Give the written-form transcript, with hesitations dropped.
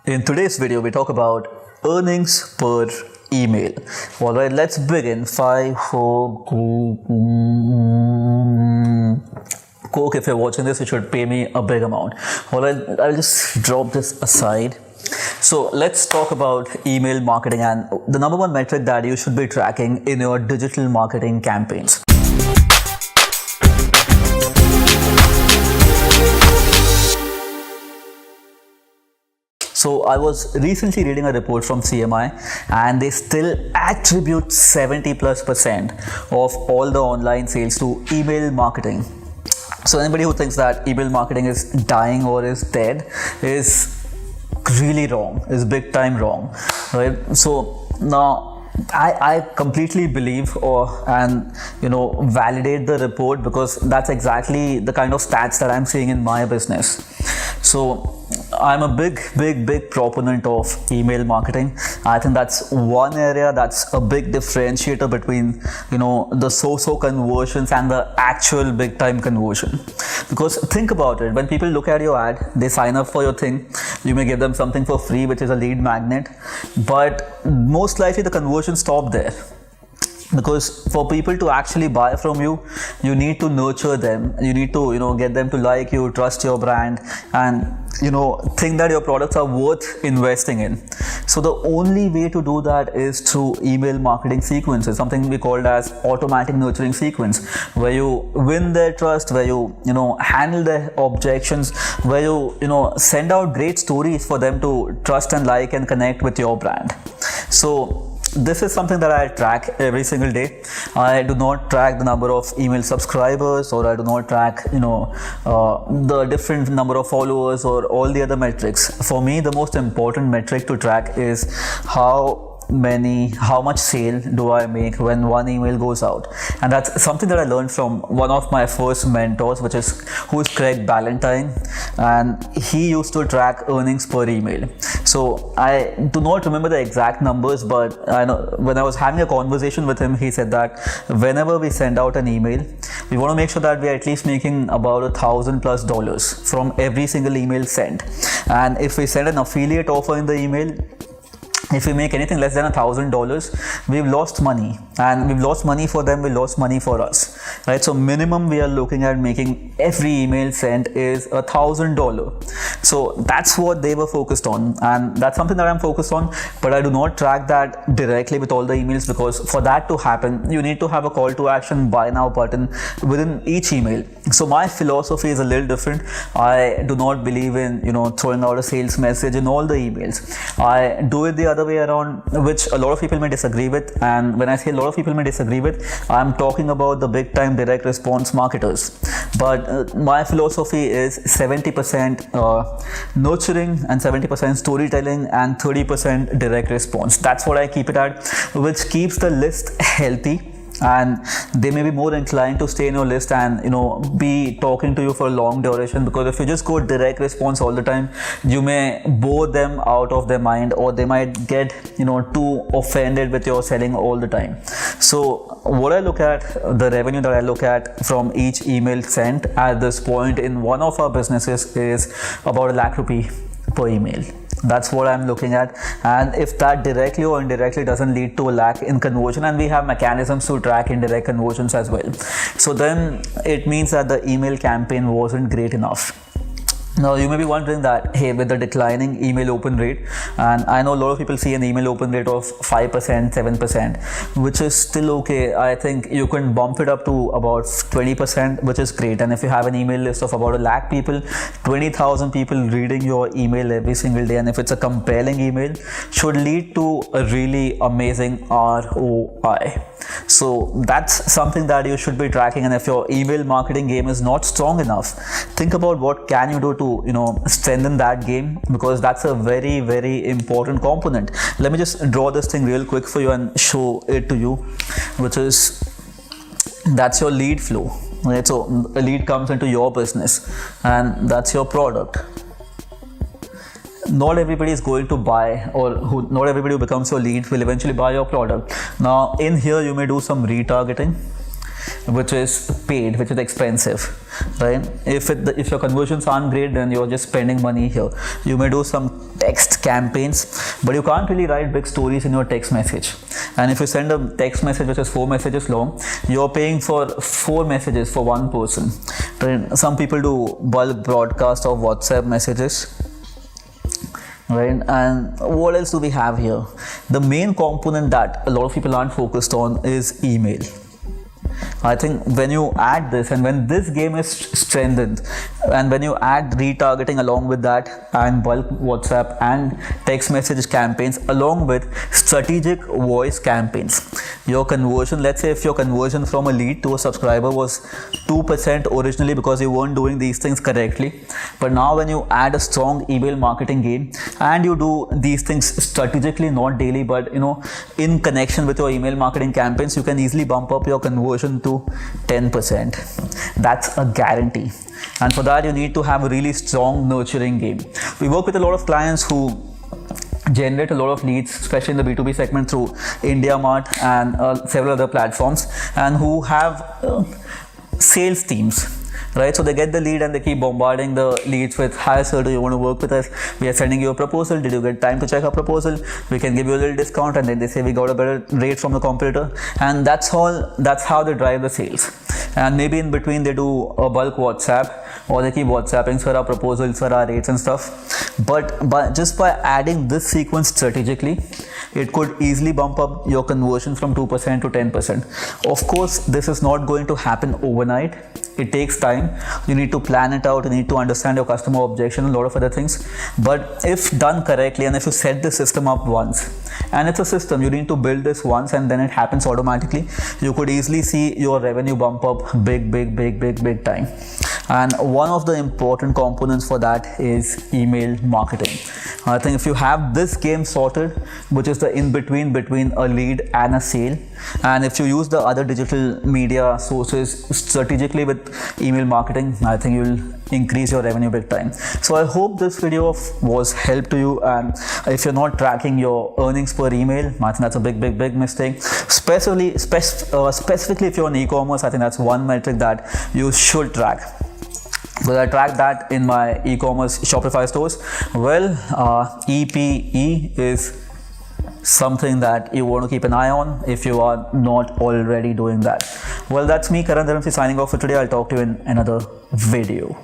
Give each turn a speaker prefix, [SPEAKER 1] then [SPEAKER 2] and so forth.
[SPEAKER 1] In today's video, we talk about earnings per email. Alright, let's begin. 5, 4, Coke, if you're watching this, you should pay me a big amount. Alright, I'll just drop this aside. So let's talk about email marketing and the number one metric that you should be tracking in your digital marketing campaigns. So I was recently reading a report from CMI and they still attribute 70+% of all the online sales to email marketing. So anybody who thinks that email marketing is dying or is dead is really wrong, is big time wrong, right? So now I completely believe and validate the report because that's exactly the kind of stats that I'm seeing in my business. So I'm a big proponent of email marketing. I think that's one area that's a big differentiator between the so-so conversions and the actual big time conversion. Because think about it, when people look at your ad, they sign up for your thing, you may give them something for free, which is a lead magnet, but most likely the conversion stops there. Because for people to actually buy from you, you need to nurture them, you need to get them to like you, trust your brand, and think that your products are worth investing in. So the only way to do that is through email marketing sequences, something we called as automatic nurturing sequence, where you win their trust, where you handle their objections, where you send out great stories for them to trust and like and connect with your brand. So this is something that I track every single day. I do not track the number of email subscribers, or I do not track the different number of followers or all the other metrics. For me, the most important metric to track is how much sale do I make when one email goes out. And that's something that I learned from one of my first mentors, who is Craig Ballantyne, and he used to track earnings per email. So I do not remember the exact numbers, but I know when I was having a conversation with him, he said that whenever we send out an email, we want to make sure that we're at least making about $1,000+ from every single email sent. And if we send an affiliate offer in the email, if we make anything less than $1,000, we've lost money, and we've lost money for them, we lost money for us, right? So minimum we are looking at making every email sent is $1,000. So that's what they were focused on, and that's something that I'm focused on, but I do not track that directly with all the emails, because for that to happen, you need to have a call to action buy now button within each email. So my philosophy is a little different. I do not believe in throwing out a sales message in all the emails. I do it the other way around, which a lot of people may disagree with. And when I say a lot of people may disagree with, I'm talking about the big time direct response marketers. But my philosophy is 70% nurturing and 70% storytelling and 30% direct response. That's what I keep it at, which keeps the list healthy, and they may be more inclined to stay in your list and be talking to you for a long duration. Because if you just go direct response all the time, you may bore them out of their mind, or they might get too offended with your selling all the time. So what I look at, the revenue that I look at from each email sent at this point in one of our businesses is about ₹1 lakh per email. That's what I'm looking at. And if that directly or indirectly doesn't lead to $1 lakh in conversion, and we have mechanisms to track indirect conversions as well, so then it means that the email campaign wasn't great enough. Now you may be wondering that, hey, with the declining email open rate, and I know a lot of people see an email open rate of 5%, 7%, which is still okay. I think you can bump it up to about 20%, which is great. And if you have an email list of about 1 lakh people, 20,000 people reading your email every single day, and if it's a compelling email, should lead to a really amazing ROI. So that's something that you should be tracking. And if your email marketing game is not strong enough, think about what can you do to strengthen that game, because that's a very important component. Let me just draw this thing real quick for you and show it to you, which is, that's your lead flow, right? So a lead comes into your business, and that's your product. Not everybody is going to buy, or not everybody who becomes your lead will eventually buy your product. Now in here you may do some retargeting, which is paid, which is expensive, right? If your conversions aren't great, then you're just spending money here. You may do some text campaigns, but you can't really write big stories in your text message. And if you send a text message which is 4 messages long, you're paying for 4 messages for one person. Some people do bulk broadcast of WhatsApp messages. Right, and what else do we have here? The main component that a lot of people aren't focused on is email. I think when you add this, and when this game is strengthened, and when you add retargeting along with that, and bulk WhatsApp and text message campaigns along with strategic voice campaigns, your conversion, let's say if your conversion from a lead to a subscriber was 2% originally because you weren't doing these things correctly, but now when you add a strong email marketing game and you do these things strategically, not daily, but in connection with your email marketing campaigns, you can easily bump up your conversion to 10%. That's a guarantee. And for that, you need to have a really strong nurturing game. We work with a lot of clients who generate a lot of leads, especially in the B2B segment through IndiaMart and several other platforms, and who have sales teams. Right, so they get the lead and they keep bombarding the leads with, "Hi sir, do you want to work with us? We are sending you a proposal. Did you get time to check our proposal? We can give you a little discount." And then they say, "We got a better rate from the competitor." And that's how they drive the sales. And maybe in between they do a bulk WhatsApp, or they keep WhatsApping, "Sir, our proposals, sir, our rates," and stuff. But just by adding this sequence strategically, it could easily bump up your conversion from 2% to 10%. Of course, this is not going to happen overnight. It takes time. You need to plan it out. You need to understand your customer objection, a lot of other things. But if done correctly, and if you set the system up once, and it's a system, you need to build this once and then it happens automatically, you could easily see your revenue bump up big time. And one of the important components for that is email marketing. I think if you have this game sorted, which is the in-between between a lead and a sale, and if you use the other digital media sources strategically with email marketing, I think you'll increase your revenue big time. So I hope this video was help to you. And if you're not tracking your earnings per email, I think that's a big mistake. Specifically if you're on e-commerce, I think that's one metric that you should track. Because I track that in my e-commerce Shopify stores. Well, EPE is something that you want to keep an eye on if you are not already doing that. Well, that's me, Karan Dharamsi, signing off for today. I'll talk to you in another video.